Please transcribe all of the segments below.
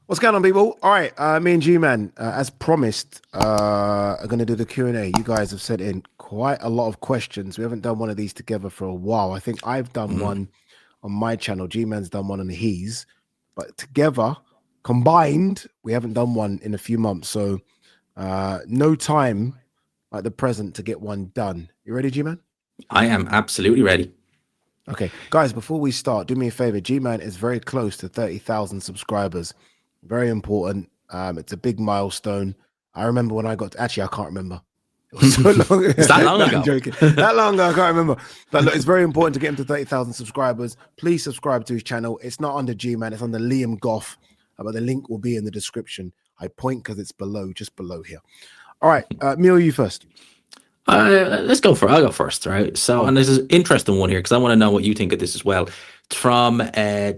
What's going on, people? All right, me and G-Man, as promised, are going to do the Q&A. You guys have sent in quite a lot of questions. We haven't done one of these together for a while. I think I've done one on my channel. G-Man's done one on his. But together, combined, we haven't done one in a few months. So no time like the present to get one done. You ready, G-Man? I am absolutely ready. Okay, guys, before we start, do me a favor. G-Man is very close to 30,000 subscribers. Very important. It's a big milestone. I remember when I got actually, I can't remember. It was so long. It's that long No, ago. I'm joking. That long ago, I can't remember. But look, it's very important to get him to 30,000 subscribers. Please subscribe to his channel. It's not under G-Man. It's under Liam Goff. But the link will be in the description. I point because it's below, just below here. All right, Mio, you first. I'll go first, right? So, and this is an interesting one here because I want to know what you think of this as well. It's from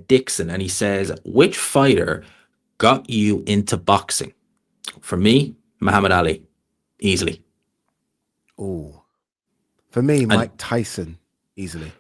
Dixon, and he says, which fighter got you into boxing? For me, Muhammad Ali, easily. Oh, for me, And Mike Tyson, easily.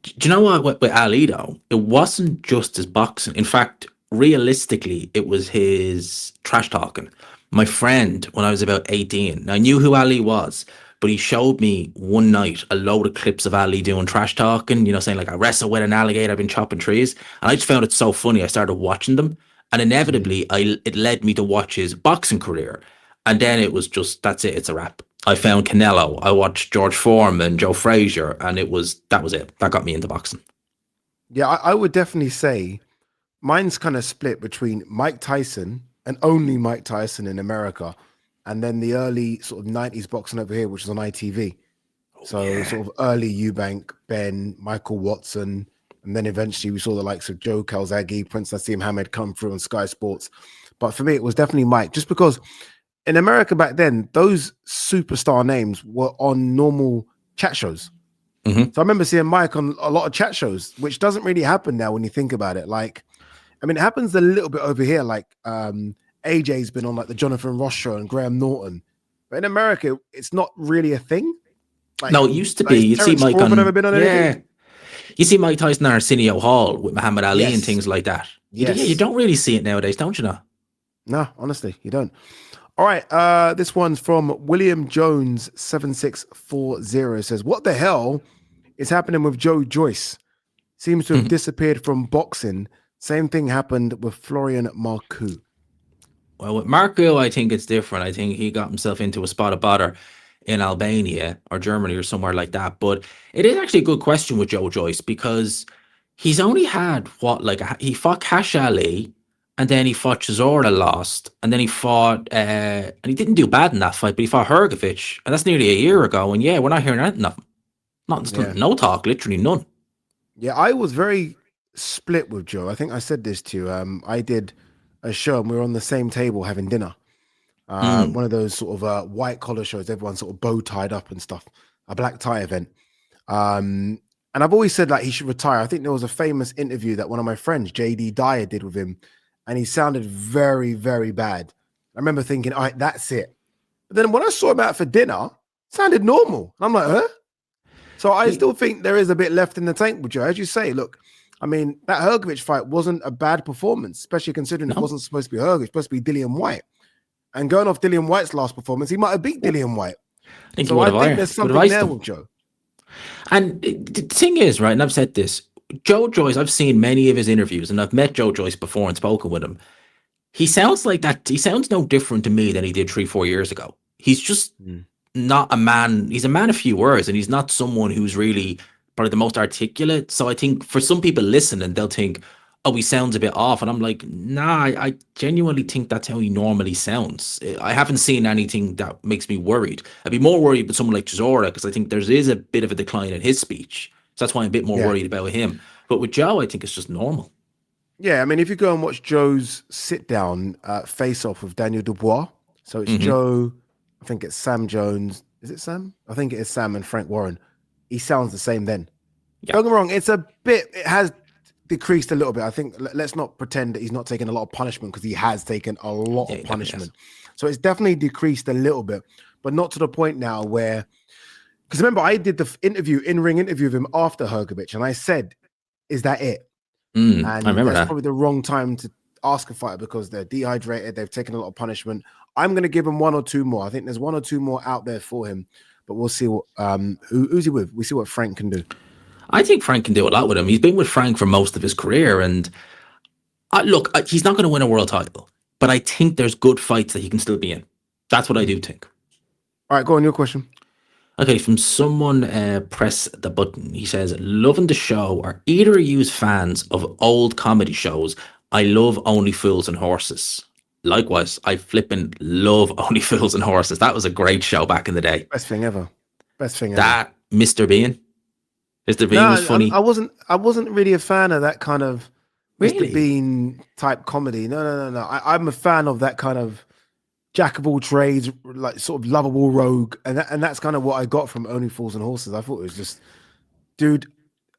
do you know what? With Ali, though, it wasn't just his boxing. In fact, realistically, it was his trash talking. My friend, when I was about 18, I knew who Ali was, but he showed me one night a load of clips of Ali doing trash talking, saying like, I wrestled with an alligator, I've been chopping trees. And I just found it so funny. I started watching them. And inevitably, it led me to watch his boxing career. And then it was just, that's it, it's a wrap. I found Canelo. I watched George Foreman, Joe Frazier, and that was it. That got me into boxing. Yeah, I would definitely say mine's kind of split between Mike Tyson and only Mike Tyson in America, and then the early sort of 90s boxing over here, which was on ITV. So sort of early Eubank, Ben, Michael Watson, and then eventually we saw the likes of Joe Calzaghe, Prince Nassim Hamed come through on Sky Sports. But for me, it was definitely Mike, just because in America back then, those superstar names were on normal chat shows. Mm-hmm. So I remember seeing Mike on a lot of chat shows, which doesn't really happen now when you think about it. Like, I mean, it happens a little bit over here. Like, AJ's been on like the Jonathan Ross show and Graham Norton, but in America, it's not really a thing. Like, No, it used to like be. has You'd see Terrence Mike Crawford ever on, been on yeah. anything? You see Mike Tyson on Arsenio Hall with Muhammad Ali and Yes, things like that. You yes. don't really see it nowadays, don't you know? No, honestly, you don't. All right, this one's from William Jones 7640 says, "What the hell is happening with Joe Joyce? Seems to have disappeared from boxing. Same thing happened with Florian Marcoux." Well, with Marco, I think it's different. I think he got himself into a spot of bother in Albania or Germany or somewhere like that. But it is actually a good question with Joe Joyce because he's only had he fought Cash Ali and then he fought Chisora, lost, and then he fought and he didn't do bad in that fight, but he fought Hergovich, and that's nearly a year ago. And yeah, we're not hearing anything of him. Yeah, No talk, literally none. yeah. I was very split with Joe. I think I said this to you. I did a show and we were on the same table having dinner. Mm. One of those sort of white collar shows, everyone sort of bow tied up and stuff, a black tie event. And I've always said like he should retire. I think there was a famous interview that one of my friends, JD Dyer, did with him, and he sounded very, very bad. I remember thinking, all right, that's it. But then when I saw him out for dinner, it sounded normal. And I'm like, huh? So I still think there is a bit left in the tank with Joe. As you say, look, I mean, that Hergovich fight wasn't a bad performance, especially considering it No, wasn't supposed to be Hergovich, supposed to be Dillian White. And going off Dillian White's last performance, he might have beat Dillian White. I think he So would I have think there's would have something iced there him. with Joe. And the thing is, right, and I've said this, Joe Joyce, I've seen many of his interviews and I've met Joe Joyce before and spoken with him. He sounds like that. He sounds no different to me than he did 3, 4 years ago. He's just not a man. He's a man of few words, and he's not someone who's really probably the most articulate. So I think for some people listening, they'll think, oh, he sounds a bit off. And I'm like, nah, I genuinely think that's how he normally sounds. I haven't seen anything that makes me worried. I'd be more worried with someone like Chisora because I think there is a bit of a decline in his speech. So that's why I'm a bit more Yeah. worried about him. But with Joe, I think it's just normal. Yeah. I mean, if you go and watch Joe's sit down face off with Daniel Dubois, so it's Mm-hmm. Joe, I think it's Sam Jones. Is it Sam? I think it is Sam and Frank Warren. He sounds the same then. Yeah. Don't get me wrong. It has decreased a little bit. I think let's not pretend that he's not taking a lot of punishment because he has taken a lot of punishment. So it's definitely decreased a little bit, but not to the point now where, because remember, I did the in-ring interview with him after Hergovich, and I said, is that it? I And remember that's that. probably the wrong time ask a fighter because they're dehydrated, they've taken a lot of punishment. I'm going to give him one or two more. I think there's one or two more out there for him, but we'll see what who's he with. We see what Frank can do. I think Frank can do a lot with him. He's been with Frank for most of his career, and look, he's not going to win a world title, but I think there's good fights that he can still be in. That's what I do think. All right, go on, your question. Okay, from someone, press the button. He says, loving the show. Are either of you fans of old comedy shows? I love Only Fools and Horses. Likewise, I flipping love Only Fools and Horses. That was a great show back in the day. Best thing ever. Best thing ever. That Mr. Bean. Mr. Bean was funny. I wasn't really a fan of that kind of Really? Mr. Bean type comedy. No. I'm a fan of that kind of jack of all trades, like sort of lovable rogue, and that's kind of what I got from Only Fools and Horses. I thought it was just, dude.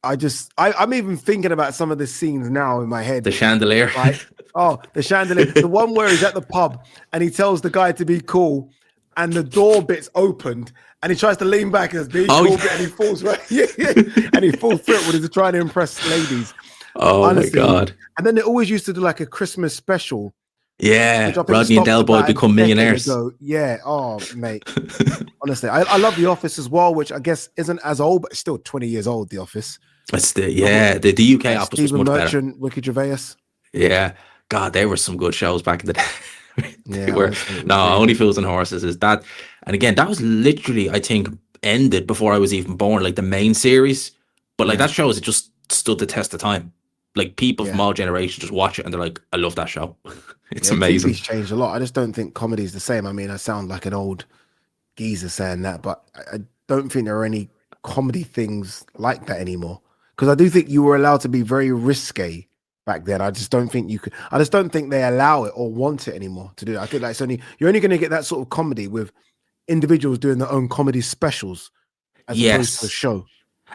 I'm even thinking about some of the scenes now in my head. The chandelier. Right? Oh, the chandelier. The one where he's at the pub and he tells the guy to be cool, and the door bit's opened, and he tries to lean back and be cool, and he falls right, and he falls through it when he's trying to impress ladies. Oh, honestly, my God. And then they always used to do like a Christmas special. Yeah, Rodney and Delboy become millionaires. Yeah, oh, mate. Honestly, I love The Office as well, which I guess isn't as old, but still 20 years old, The Office. That's the UK Office Stephen was much Merchant, better. Ricky Gervais. Yeah, God, they were some good shows back in the day. Yeah, Only Fools and Horses is that. And again, that was literally, I think, ended before I was even born, like the main series. But like that show, it just stood the test of time. Like people from all generations just watch it and they're like, I love that show. It's amazing. TV's changed a lot. I just don't think comedy's the same. I mean, I sound like an old geezer saying that, but I don't think there are any comedy things like that anymore. Because I do think you were allowed to be very risque back then. I just don't think you could. I just don't think they allow it or want it anymore to do that. I think that's you're only going to get that sort of comedy with individuals doing their own comedy specials as opposed to a show.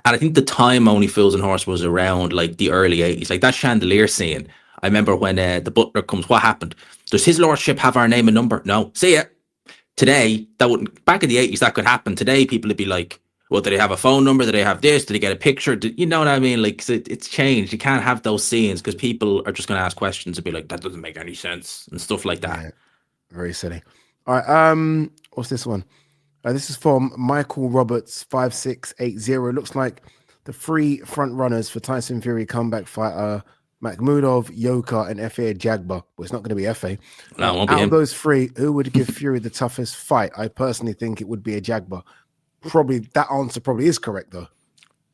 And I think the time Only Fools and Horses was around like the early 80s, like that chandelier scene. I remember when the butler comes, what happened? Does his lordship have our name and number? No. See ya. Today, that wouldn't, back in the 80s, that could happen. Today, people would be like, well, do they have a phone number? Do they have this? Do they get a picture? You know what I mean? Like, it's changed. You can't have those scenes because people are just going to ask questions and be like, that doesn't make any sense and stuff like that. Yeah, very silly. All right. What's this one? This is from Michael Roberts 5680. It looks like the three front runners for Tyson Fury comeback fighter Makhmudov, Yoka, and F.A. Jagba. Well, it's not going to be F.A. No, it won't be out him. of those three, who would give Fury the toughest fight? I personally think it would be a Jagba. Probably that answer probably is correct though.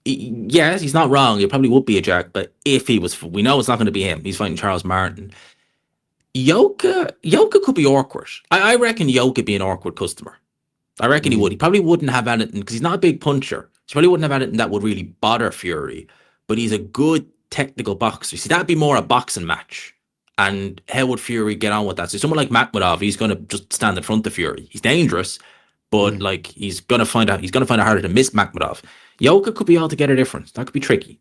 Yes, he's not wrong. It probably would be a Jag, but if he was, we know it's not going to be him. He's fighting Charles Martin. Yoka could be awkward. I reckon Yoka would be an awkward customer. I reckon he would. He probably wouldn't have anything because he's not a big puncher. He probably wouldn't have anything that would really bother Fury, but he's a good technical boxer. See, that'd be more a boxing match. And how would Fury get on with that? So someone like Makhmudov, he's going to just stand in front of Fury. He's dangerous, but like he's going to find it harder to miss Makhmudov. Yoka could be altogether different. That could be tricky.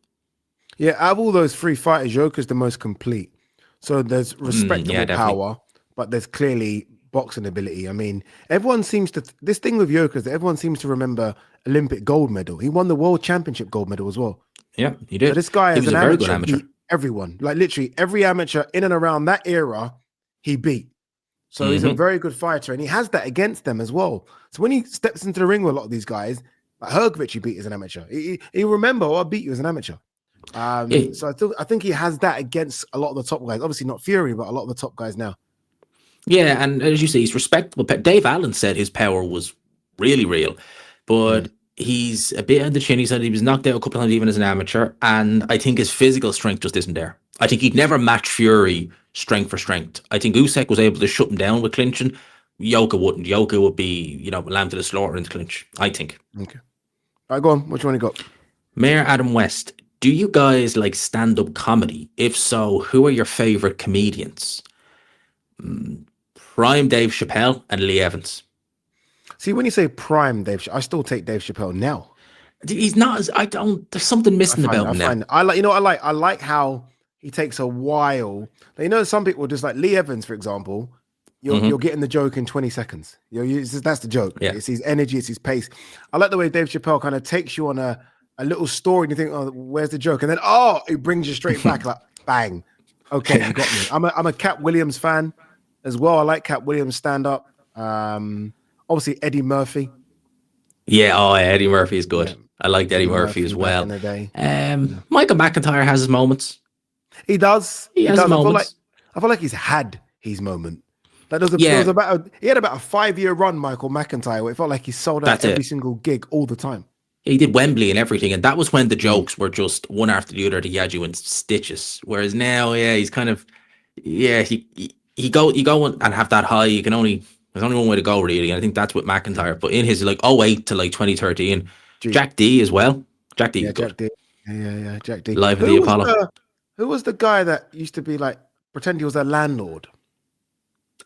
Yeah, out of all those three fighters, Yoka's the most complete. So there's respectable power, but there's clearly boxing ability. I mean, everyone seems to this thing with Yoka is that everyone seems to remember Olympic gold medal. He won the world championship gold medal as well. Yeah, he did. So this guy is an amateur, beat everyone. Like literally every amateur in and around that era, he beat. So he's a very good fighter, and he has that against them as well. So when he steps into the ring with a lot of these guys, like Hergovich, he beat as an amateur. He remember, I beat you as an amateur. So I think he has that against a lot of the top guys. Obviously not Fury, but a lot of the top guys now. Yeah, and as you say, he's respectable. Dave Allen said his power was really real, but he's a bit on the chin. He said he was knocked out a couple of times even as an amateur, and I think his physical strength just isn't there. I think he'd never match Fury strength for strength. I think Usyk was able to shut him down with clinching. Yoka wouldn't. Yoka would be, lamb to the slaughter in the clinch, I think. Okay. All right, go on. Which one you got? Mayor Adam West, do you guys like stand-up comedy? If so, who are your favorite comedians? Prime Dave Chappelle and Lee Evans. See, when you say prime Dave, I still take Dave Chappelle now. He's not as there's something missing about him now. I like how he takes a while. Some people just like Lee Evans, for example. You're getting the joke in 20 seconds. That's the joke. Yeah. It's his energy, it's his pace. I like the way Dave Chappelle kind of takes you on a little story and you think, oh, where's the joke? And then, he brings you straight back like, bang. Okay, you got me. I'm a Cat Williams fan as well. I like Cat Williams stand up. Obviously Eddie Murphy. Yeah, oh, Eddie Murphy is Yeah, good. I liked Eddie Eddie Murphy as Murphy back in well. the day. Yeah. Michael McIntyre has his moments. He does. He He has his does. moments. I feel like he's had his moment. Like there was Yeah, he had about a 5-year run, Michael McIntyre, where it felt like he sold out that's every it. single gig all the time. He did Wembley and everything, and that was when the Mm. jokes were just one after the other. He had you in stitches. Whereas now, yeah, he's kind of, yeah, you go and have that high. You can only there's only one way to go really. And I think that's with Yeah. McIntyre. But in his like '08 to like 2013, Gee. Jack D as well. Jack D Yeah, is good. Jack D. Yeah, Jack D. Live at the Apollo. Who was the guy that used to be like pretend he was a landlord?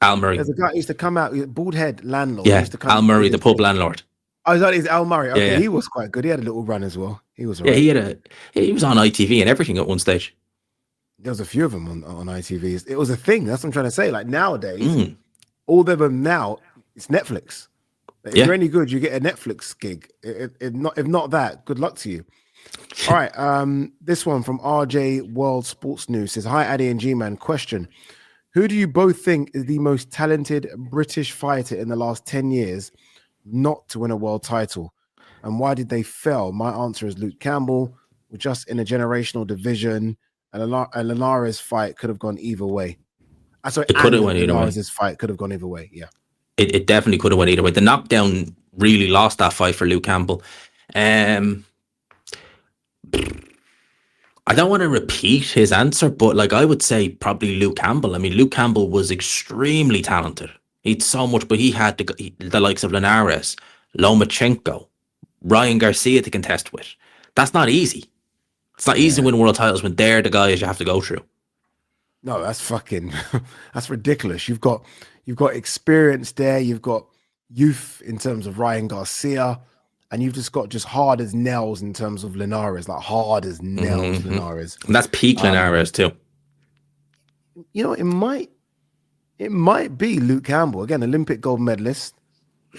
Al Murray. There's a guy who used to come out, bald head landlord. He Yeah, used to come Al out and Murray, did the his pub thing. landlord. Oh, that is Al Murray. Yeah, Okay, yeah. he was quite good. He had a little run as well. He was all Yeah, right. he was on ITV and everything at one stage. There was a few of them on ITV. It was a thing. That's what I'm trying to say. Like nowadays, Mm, all of them now, it's Netflix. If yeah. you're any good, you get a Netflix gig. If not that, good luck to you. All right. This one from RJ World Sports News says, "Hi, Ade and G-Man. Question: Who do you both think is the most talented British fighter in the last 10 years not to win a world title, and why did they fail?" My answer is Luke Campbell. We're just in a generational division, and a Linares fight could have gone either way. Sorry, It could and have went either way. Linares' fight could have gone either way. Yeah. It definitely could have went either way. The knockdown really lost that fight for Luke Campbell. Um, I don't want to repeat his answer, but like I would say probably Luke Campbell. I mean, Luke Campbell was extremely talented. He'd so much, but he had the likes of Linares, Lomachenko, Ryan Garcia to contest with. That's not easy. It's not easy to Yeah. win world titles when they're the guys you have to go through. No, that's fucking that's ridiculous. You've got experience there, you've got youth in terms of Ryan Garcia, and you've just got hard as nails in terms of Linares, like hard as nails Mm-hmm. Linares. And that's peak Linares too. You know, it might be Luke Campbell, again, Olympic gold medalist.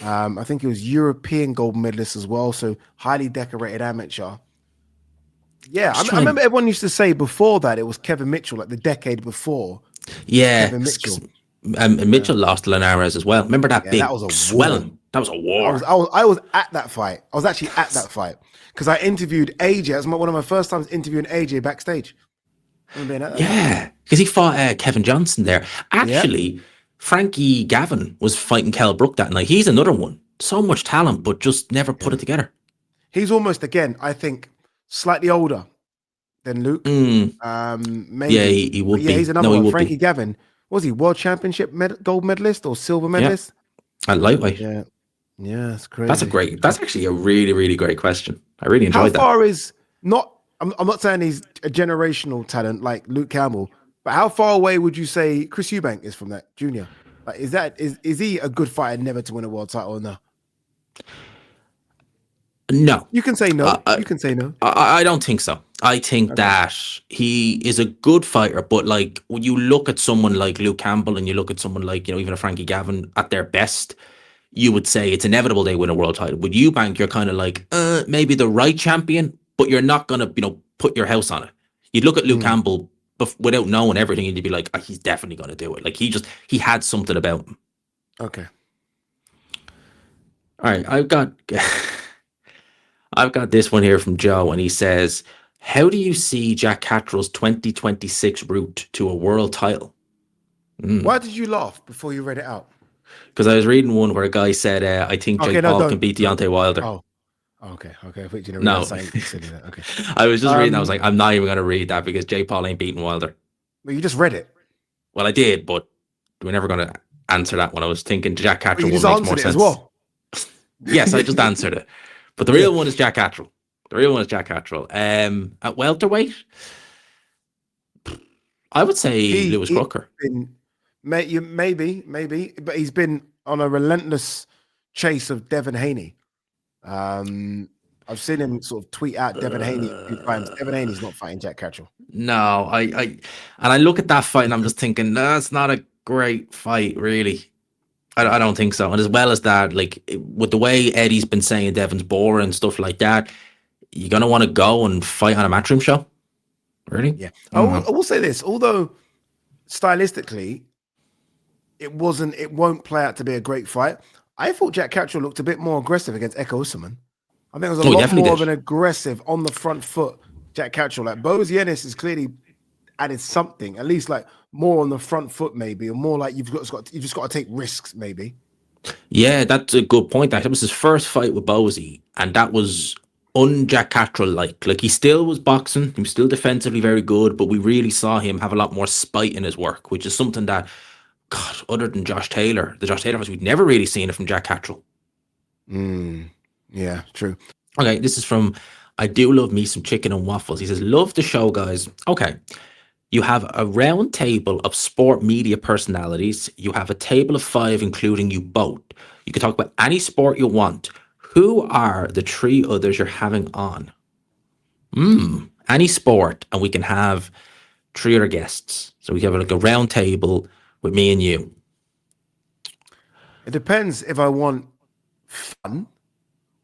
I think he was European gold medalist as well, so highly decorated amateur. Yeah, I remember everyone used to say before that it was Kevin Mitchell, like the decade before. Yeah, Kevin Mitchell. And Mitchell lost to Linares as well. Remember that big that was a swelling? war. That was a war. I was at that fight. I was actually at that fight because I interviewed AJ. It was one of my first times interviewing AJ backstage. Yeah, because he fought Kevin Johnson there. Actually, Frankie Gavin was fighting Kell Brook that night. He's another one. So much talent, but just never put it together. He's almost, again, I think, slightly older than Luke. Maybe. Yeah, he would be. He's another one. Frankie Gavin. Was he world championship gold medalist or silver medalist? At lightweight. Yeah, that's crazy. That's actually a really, really great question. I really enjoyed that. How far is not? I'm not saying he's a generational talent like Luke Campbell, but how far away would you say Chris Eubank is from that junior? Like, is he a good fighter never to win a world title? No. No. You can say no. You can say no. I don't think so. I think that he is a good fighter, but like when you look at someone like Luke Campbell and you look at someone like, even a Frankie Gavin at their best, you would say it's inevitable they win a world title. With Eubank, you're kind of like, maybe the right champion, but you're not going to, put your house on it. You'd look at Luke Campbell without knowing everything and you'd be like, he's definitely going to do it. Like he had something about him. Okay. All right. I've got this one here from Joe, and he says, how do you see Jack Catterall's 2026 route to a world title? Why did you laugh before you read it out? Because I was reading one where a guy said, I think Jake Paul can beat Deontay Wilder. Oh, okay. I thought you no. that. Okay. I was just reading. I was like, I'm not even going to read that because Jake Paul ain't beating Wilder. Well, you just read it. Well, I did, but we're never going to answer that one. I was thinking Jack Catterall would make more sense. As well. Yes, I just answered it. But the real one is Jack Catterall. At welterweight, I would say Lewis Crooker. Maybe, but he's been on a relentless chase of Devin Haney. I've seen him sort of tweet out Devin Haney a few times. Devin Haney's not fighting Jack Catterall. No, I look at that fight and I'm just thinking, that's not a great fight, really. I don't think so. And as well as that, like with the way Eddie's been saying Devin's boring and stuff like that, you're going to want to go and fight on a matchroom show? Really? Yeah. I will say this. Although stylistically, it won't play out to be a great fight. I thought Jack Catterall looked a bit more aggressive against Echo Usman. I think it was a Oh, he lot definitely more of did. an aggressive on the front foot Jack Catterall. Like Boaz Yenis has clearly added something, at least like more on the front foot, maybe, or more like you've just got to take risks, maybe. Yeah, that's a good point. That was his first fight with Bowsy, and that was un-Jack Catterall like. Like he still was boxing, he was still defensively very good, but we really saw him have a lot more spite in his work, which is something that, God, other than Josh Taylor, the Josh Taylor fights, we'd never really seen it from Jack Catterall. Yeah, true. Okay, this is from I do love me some chicken and waffles. He says, love the show, guys. Okay. You have a round table of sport media personalities. You have a table of 5, including you both. You can talk about any sport you want. Who are the 3 others you're having on? Any sport, and we can have 3 other guests. So we have like a round table with me and you. It depends if I want fun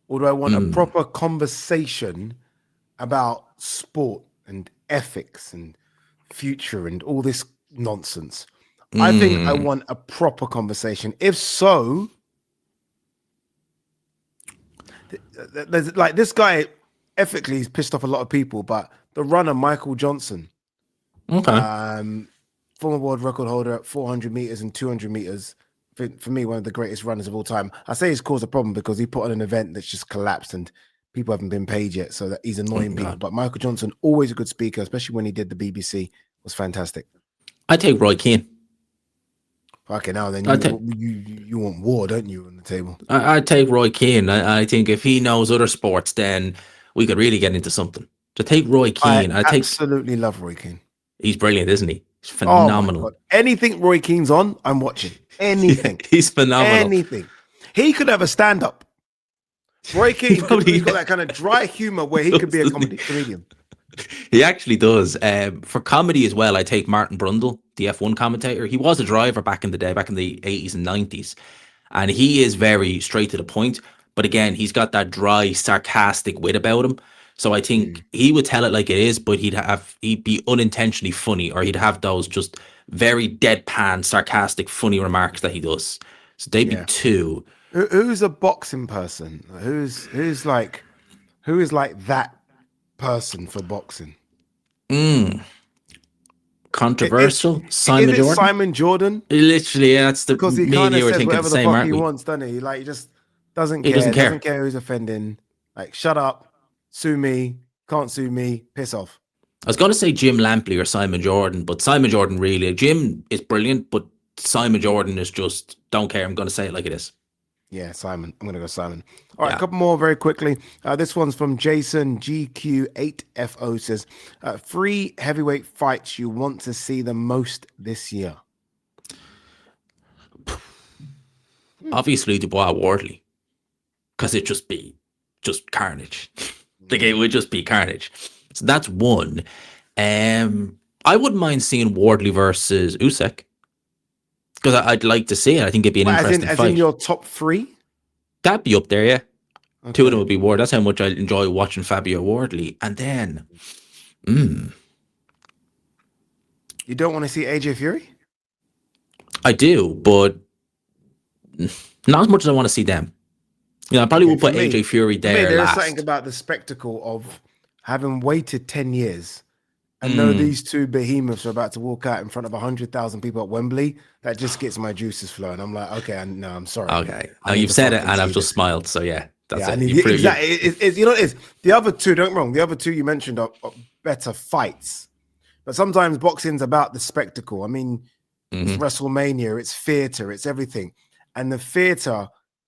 or do I want a proper conversation about sport and ethics and future and all this nonsense. I think I want a proper conversation. If so, there's like this guy ethically he's pissed off a lot of people, but the runner Michael Johnson, Okay. former world record holder at 400 meters and 200 meters, for me one of the greatest runners of all time. I say he's caused a problem because he put on an event that's just collapsed and people haven't been paid yet, so that he's annoying people. But Michael Johnson, always a good speaker, especially when he did the BBC, was fantastic. I take Roy Keane. Okay, now then I you want war, don't you, on the table? I take Roy Keane. I think if he knows other sports, then we could really get into something. To take Roy Keane, I absolutely love Roy Keane. He's brilliant, isn't he? He's Oh my phenomenal. God. Anything Roy Keane's on, I'm watching. Anything. He's phenomenal. Anything. He could have a stand-up. Roy Keane, he's got that kind of dry humor where he could be a comedian. He actually does. For comedy as well, I take Martin Brundle, the F1 commentator. He was a driver back in the day, back in the 80s and 90s. And he is very straight to the point. But again, he's got that dry, sarcastic wit about him. So I think he would tell it like it is, but he'd be unintentionally funny, or he'd have those just very deadpan, sarcastic, funny remarks that he does. So they'd be 2. Who's a boxing person? Who is like that person for boxing? Controversial. Simon Jordan. Simon Jordan. Literally, yeah, that's the because he kind of says whatever the fuck he wants, doesn't he? Like he just doesn't care. Doesn't care who's offending. Like shut up, sue me, can't sue me, piss off. I was going to say Jim Lampley or Simon Jordan, but Simon Jordan really. Jim is brilliant, but Simon Jordan is just don't care. I'm going to say it like it is. Yeah, Simon. I'm going to go Simon. All right, a couple more very quickly. This one's from Jason GQ8FO says, 3 heavyweight fights you want to see the most this year. Obviously, Dubois Wardley, because it'd just be carnage. Like it would just be carnage. So that's one. I wouldn't mind seeing Wardley versus Usyk, because I'd like to see it. I think it'd be an interesting fight. As in your top 3? That'd be up there, yeah. Okay. 2 of them would be Ward. That's how much I enjoy watching Fabio Wardley. And then, you don't want to see AJ Fury? I do, but not as much as I want to see them. You know, I probably would put AJ Fury there. There's something about the spectacle of having waited 10 years and know these 2 behemoths are about to walk out in front of 100,000 people at Wembley. That just gets my juices flowing. I'm like, okay, I'm sorry. Okay, you've said it, and I've just smiled. So yeah, that's it. Exactly. You know what it is? The other 2, don't get me wrong. The other 2 you mentioned are better fights, but sometimes boxing's about the spectacle. I mean, it's WrestleMania, it's theater, it's everything, and the theater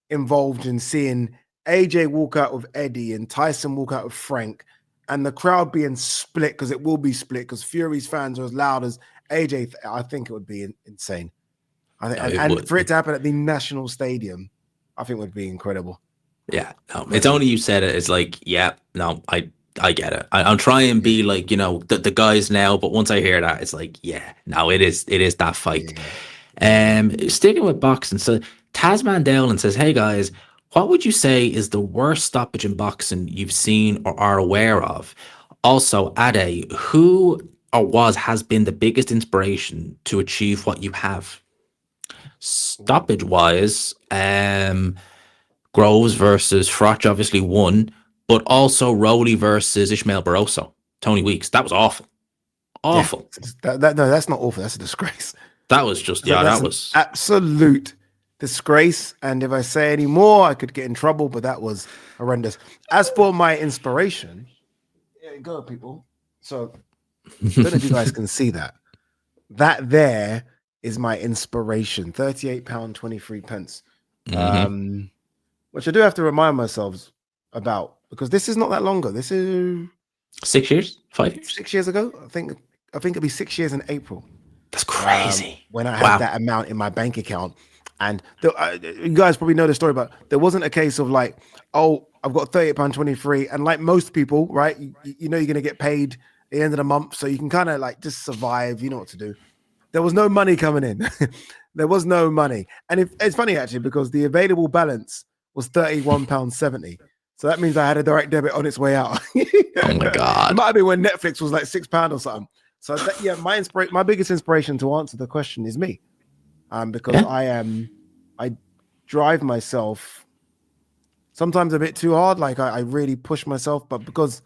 involved in seeing AJ walk out with Eddie and Tyson walk out with Frank, and the crowd being split, because it will be split because Fury's fans are as loud as AJ. I think it would be insane. I think, and for it to happen at the National Stadium, I think would be incredible. Yeah, no, it's only you said it. It's like, yeah, no, I get it. I'm trying and be like, you know, the guys now, but once I hear that, it's like, yeah, no, it is that fight. Sticking with boxing, so Tasman Dowling says, hey guys, what would you say is the worst stoppage in boxing you've seen or are aware of? Also, Ade, who has been the biggest inspiration to achieve what you have? Ooh. Stoppage wise, Groves versus Frotch obviously won, but also Rowley versus Ishmael Barroso, Tony Weeks. That was awful. Yeah, Awful. no, that's not awful. That's a disgrace. That was just, So yeah, that's that an was. absolute disgrace. And if I say any more, I could get in trouble. But that was horrendous. As for my inspiration, there you go, people. So don't know if you guys can see that. That there is my inspiration. £38.23. Mhm. Which I do have to remind myself about because this is not that long ago. This is 6 years? 5 years? 6 years ago. I think it'll be 6 years in April. That's crazy. When I had Wow. that amount in my bank account. And you guys probably know the story, but there wasn't a case of like, oh, I've got £38.23. And like most people, right, you know, you're going to get paid at the end of the month. So you can kind of like just survive. You know what to do. There was no money coming in. There was no money. And it's funny, actually, because the available balance was £31.70. So that means I had a direct debit on its way out. Oh my It God. might have been when Netflix was like £6 or something. So that, yeah, my biggest inspiration to answer the question is me, because Yeah. I drive myself sometimes a bit too hard. Like I really push myself, but because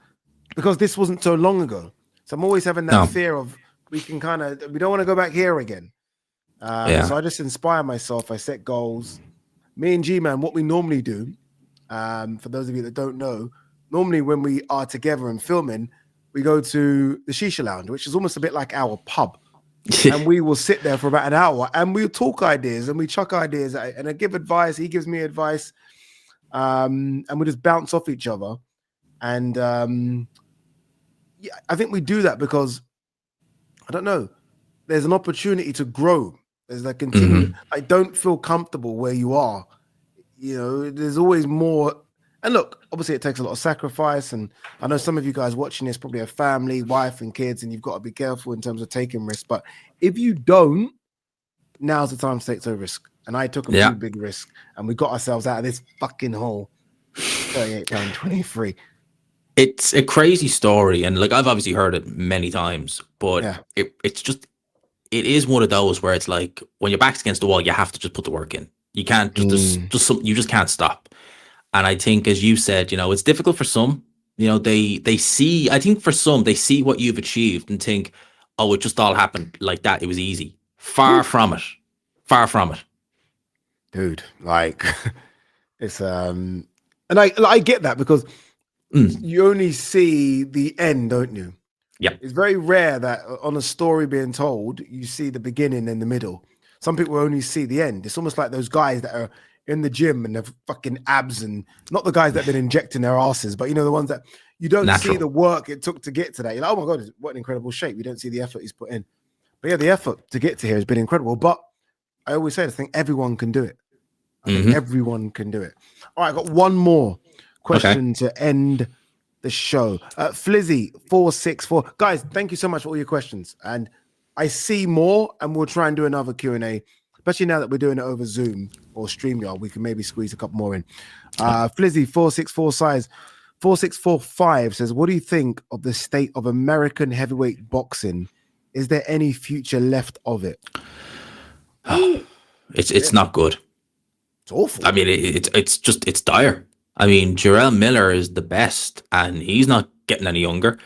this wasn't so long ago, so I'm always having that No. fear of we don't want to go back here again. Yeah. So I just inspire myself. I set goals. Me and G-Man, what we normally do, for those of you that don't know, normally when we are together and filming, we go to the Shisha Lounge, which is almost a bit like our pub. And we will sit there for about an hour and we'll talk ideas and we chuck ideas and I give advice. He gives me advice. And we just bounce off each other. And yeah, I think we do that because I don't know. There's an opportunity to grow. There's like continued. Mhm. I don't feel comfortable where you are. You know, there's always more. And look, obviously, it takes a lot of sacrifice. And I know some of you guys watching this probably have family, wife, and kids, and you've got to be careful in terms of taking risks. But if you don't, now's the time to take a risk. And I took a Yeah. few big risks, and we got ourselves out of this fucking hole. £38.23. It's a crazy story, and like I've obviously heard it many times, but Yeah. it is one of those where it's like when your back's against the wall, you have to just put the work in. You can't you just can't stop. And I think, as you said, it's difficult for some. They see. I think for some, they see what you've achieved and think, "Oh, it just all happened like that. It was easy." Far Woo. from it. Far from it. Dude, like it's and I get that because Mm. you only see the end, don't you? Yep. It's very rare that on a story being told, you see the beginning and the middle. Some people only see the end. It's almost like those guys that are in the gym and they're fucking abs, and not the guys that have been injecting their asses, but the ones that you don't see Natural. the work it took to get to that. You're like, oh my God, what an incredible shape. You don't see the effort he's put in. But yeah, the effort to get to here has been incredible. But I always say, I think everyone can do it. I think everyone can do it. All right, I got one more question to end the show. Flizzy464. Guys, thank you so much for all your questions. And I see more, and we'll try and do another Q&A, especially now that we're doing it over Zoom or StreamYard. We can maybe squeeze a couple more in. Flizzy464 size 4645 says, what do you think of the state of American heavyweight boxing? Is there any future left of it? It's not good. It's awful. I mean, it's dire. I mean, Jarrell Miller is the best, and he's not getting any younger.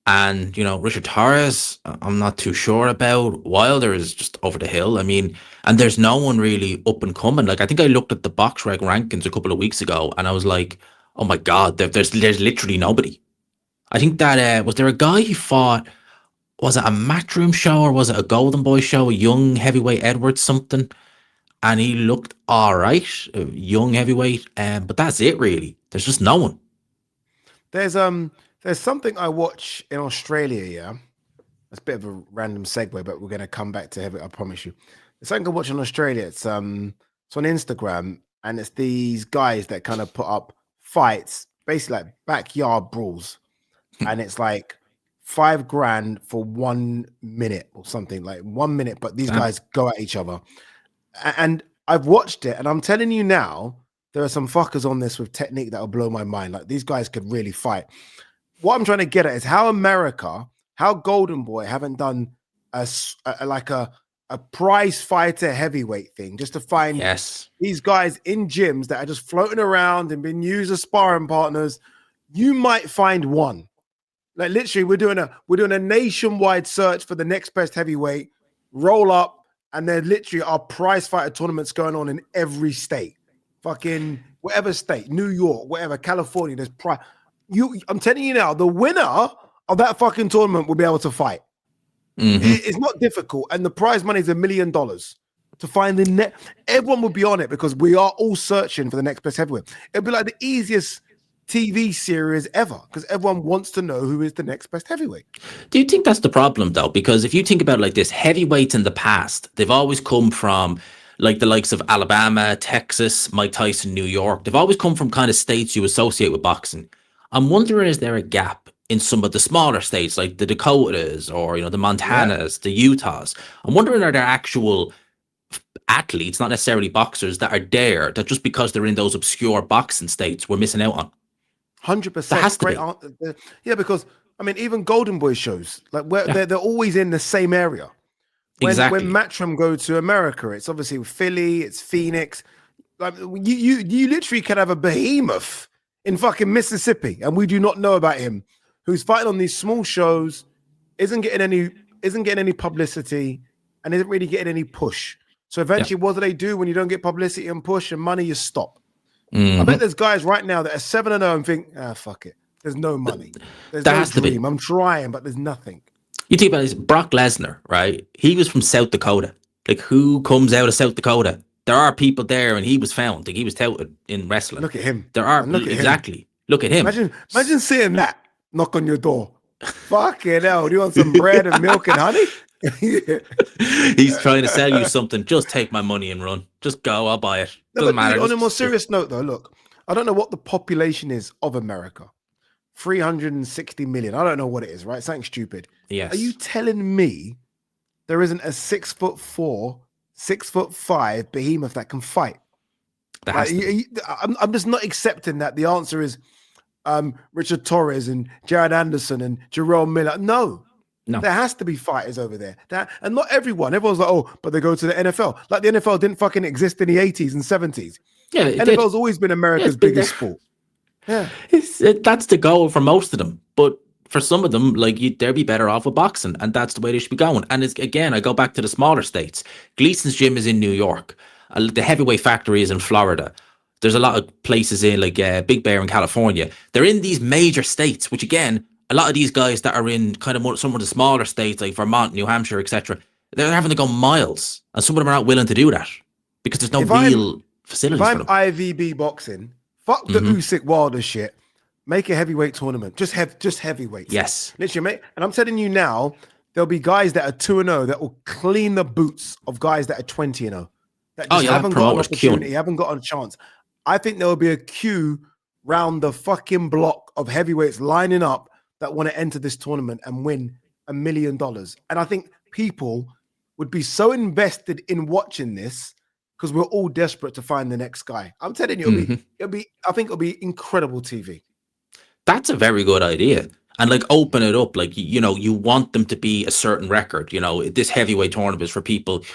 And Richard Torres, I'm not too sure about. Wilder is just over the hill. I mean, and there's no one really up and coming. Like I think I looked at the box reg rankings a couple of weeks ago, and I was like, oh my God, there's literally nobody. I think that was there a guy who fought. Was it a Matchroom show or was it a Golden Boy show? A young heavyweight Edwards something, and he looked all right, young heavyweight. But that's it really. There's just no one. There's something I watch in Australia. Yeah, that's a bit of a random segue, but we're gonna come back to it. I promise you. There's something I watch in Australia. It's on Instagram, and it's these guys that kind of put up fights, basically like backyard brawls, and it's like $5,000 for 1 minute or something, like 1 minute. But these guys go at each other, and I've watched it, and I'm telling you now, there are some fuckers on this with technique that will blow my mind. Like these guys could really fight. What I'm trying to get at is how America how Golden Boy haven't done like a prize fighter heavyweight thing just to find these guys in gyms that are just floating around and being used as sparring partners. You might find one. Like literally, we're doing a nationwide search for the next best heavyweight. Roll up, and there literally are prize fighter tournaments going on in every state. Fucking whatever state, New York, whatever, California. There's prize. I'm telling you now, the winner of that fucking tournament will be able to fight. It's not difficult, and the prize money is $1 million to find the net. Everyone will be on it because we are all searching for the next best heavyweight. It'll be like the easiest TV series ever because everyone wants to know who is the next best heavyweight. Do you think that's the problem though? Because if you think about it like this, heavyweights in the past, they've always come from like the likes of Alabama, Texas, Mike Tyson, New York. They've always come from kind of states you associate with boxing. I'm wondering, is there a gap in some of the smaller states like the Dakotas or, the Montanas, the Utahs? I'm wondering, are there actual athletes, not necessarily boxers, that are there that just because they're in those obscure boxing states we're missing out on? 100%. Great answer. Yeah, because I mean, even Golden Boy shows like they're always in the same area. When Matchroom go to America, it's obviously Philly, it's Phoenix. Like you literally can have a behemoth in fucking Mississippi, and we do not know about him, who's fighting on these small shows, isn't getting any publicity, and isn't really getting any push. So eventually, what do they do when you don't get publicity and push and money? You stop. I bet there's guys right now that are 7-0 and think, fuck it. There's no money. There's no dream. I'm trying, but there's nothing. You think about this, Brock Lesnar, right? He was from South Dakota. Like, who comes out of South Dakota? There are people there, and he was found. Like, he was touted in wrestling. Look at him. There are exactly. Look at him. Imagine seeing that knock on your door. Fucking hell! Do you want some bread and milk and honey? He's trying to sell you something. Just take my money and run. Just go. I'll buy it. Doesn't matter. Dude, on a more serious note, though, look, I don't know what the population is of America. 360 million. I don't know what it is, right? Something stupid. Yes. Are you telling me there isn't a 6'4", 6'5" behemoth that can fight? I'm just not accepting that the answer is Richard Torres and Jared Anderson and Jerome Miller. No. There has to be fighters over there. And not everyone. Everyone's like, oh, but they go to the NFL. Like the NFL didn't fucking exist in the 80s and 70s. Yeah, NFL's always been America's biggest sport. Yeah, that's the goal for most of them. But for some of them, like they'd be better off with boxing, and that's the way they should be going. And again, I go back to the smaller states. Gleason's gym is in New York. The heavyweight factory is in Florida. There's a lot of places in like Big Bear in California. They're in these major states, which again, a lot of these guys that are in kind of some of the smaller states like Vermont, New Hampshire, etc., they're having to go miles, and some of them are not willing to do that because there's no real facilities for them. If I'm IVB boxing, fuck the Usyk Wilder shit. Make a heavyweight tournament. Just heavyweights. Yes. Literally, mate. And I'm telling you now, there'll be guys that are 2-0 that will clean the boots of guys that are 20-0. That just haven't got an opportunity, haven't got a chance. I think there will be a queue round the fucking block of heavyweights lining up that want to enter this tournament and win $1 million. And I think people would be so invested in watching this because we're all desperate to find the next guy. I'm telling you, I think it'll be incredible TV. That's a very good idea. And like open it up, like, you want them to be a certain record. This heavyweight tournament is for people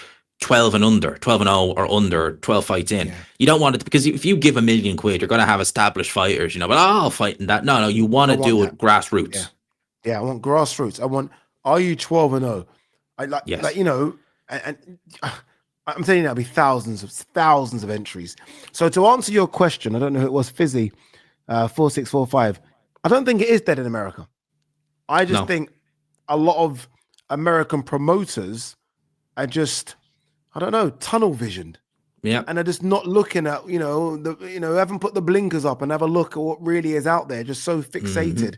12 and under, 12-0 or under, 12 fights in. Yeah. You don't want it because if you give $1 million, you're going to have established fighters, but I'll fight in that. No, you want to do it grassroots. Yeah, I want grassroots. Are you 12-0? And I'm telling you, there'll be thousands of entries. So to answer your question, I don't know who it was, Fizzy, 4645. I don't think it is dead in America. I just think a lot of American promoters are just, I don't know, tunnel visioned. Yeah. And they're just not looking at, haven't put the blinkers up and have a look at what really is out there. Just so fixated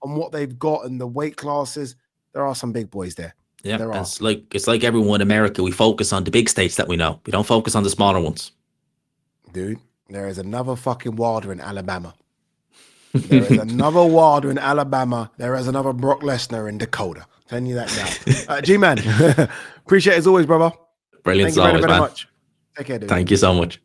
on what they've got and the weight classes. There are some big boys there. Yeah. It's like everyone in America. We focus on the big states that we know. We don't focus on the smaller ones. Dude, there is another fucking Wilder in Alabama. There is another Wilder in Alabama. There is another Brock Lesnar in Dakota. I'm telling you that now. G-Man, appreciate it as always, brother. Brilliant. Thank you very much. Take care, dude. Thank you so much.